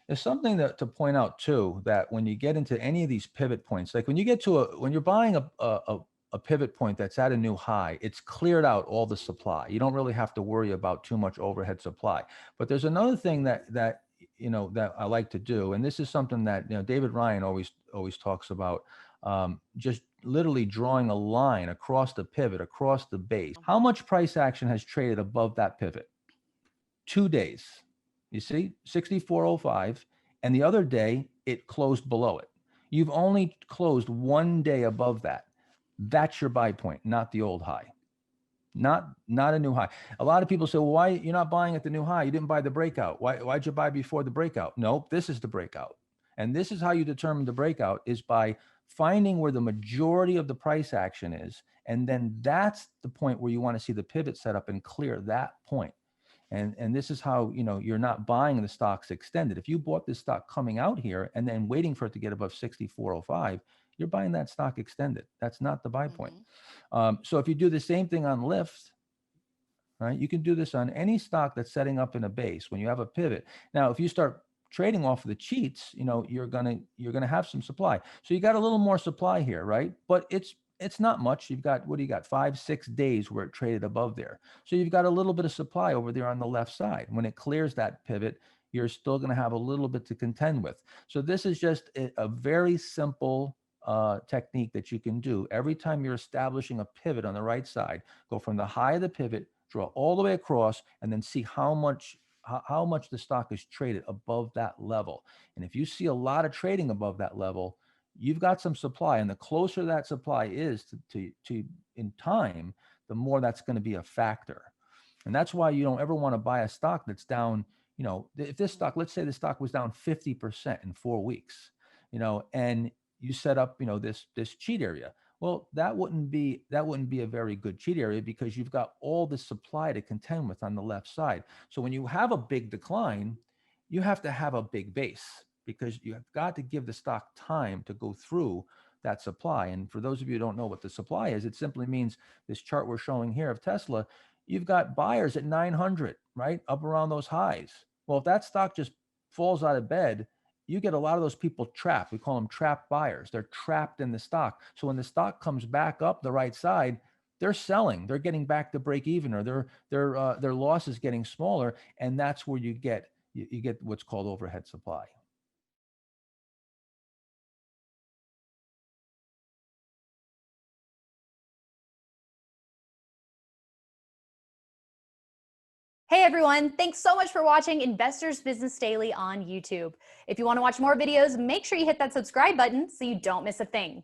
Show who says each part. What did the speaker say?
Speaker 1: There's something to point out too, that when you get into any of these pivot points, like when you get to when you're buying a pivot point that's at a new high, it's cleared out all the supply. You don't really have to worry about too much overhead supply. But there's another thing that that I like to do, and this is something that David Ryan always talks about, just literally drawing a line across the pivot, across the base. How much price action has traded above that pivot? 2 days. You see, 64.05, and the other day it closed below it. You've only closed 1 day above that. That's your buy point, not the old high. Not a new high. A lot of people say, well, why you're not buying at the new high? You didn't buy the breakout. Why'd you buy before the breakout? Nope, this is the breakout. And this is how you determine the breakout, is by finding where the majority of the price action is. And then that's the point where you want to see the pivot set up and clear that point. And this is how, you're not buying the stocks extended. If you bought this stock coming out here and then waiting for it to get above 64.05, you're buying that stock extended. That's not the buy point. So if you do the same thing on Lyft, right, you can do this on any stock that's setting up in a base when you have a pivot. Now, if you start trading off of the cheats, you're gonna have some supply. So you got a little more supply here, right? But it's not much. You've got, what do you got? 5-6 days where it traded above there. So you've got a little bit of supply over there on the left side. When it clears that pivot, you're still going to have a little bit to contend with. So this is just a very simple technique that you can do. Every time you're establishing a pivot on the right side, go from the high of the pivot, draw all the way across, and then see how much the stock is traded above that level. And if you see a lot of trading above that level, you've got some supply, and the closer that supply is to in time, the more that's going to be a factor. And that's why you don't ever want to buy a stock that's down. If this stock, let's say the stock was down 50% in 4 weeks, and you set up, this cheat area. Well, that wouldn't be a very good cheat area, because you've got all the supply to contend with on the left side. So when you have a big decline, you have to have a big base, because you have got to give the stock time to go through that supply. And for those of you who don't know what the supply is, it simply means this chart we're showing here of Tesla, you've got buyers at 900, right? Up around those highs. Well, if that stock just falls out of bed, you get a lot of those people trapped. We call them trapped buyers. They're trapped in the stock. So when the stock comes back up the right side, they're selling. They're getting back to break even, or their loss is getting smaller, and that's where you get what's called overhead supply.
Speaker 2: Hey everyone, thanks so much for watching Investors Business Daily on YouTube. If you want to watch more videos, make sure you hit that subscribe button so you don't miss a thing.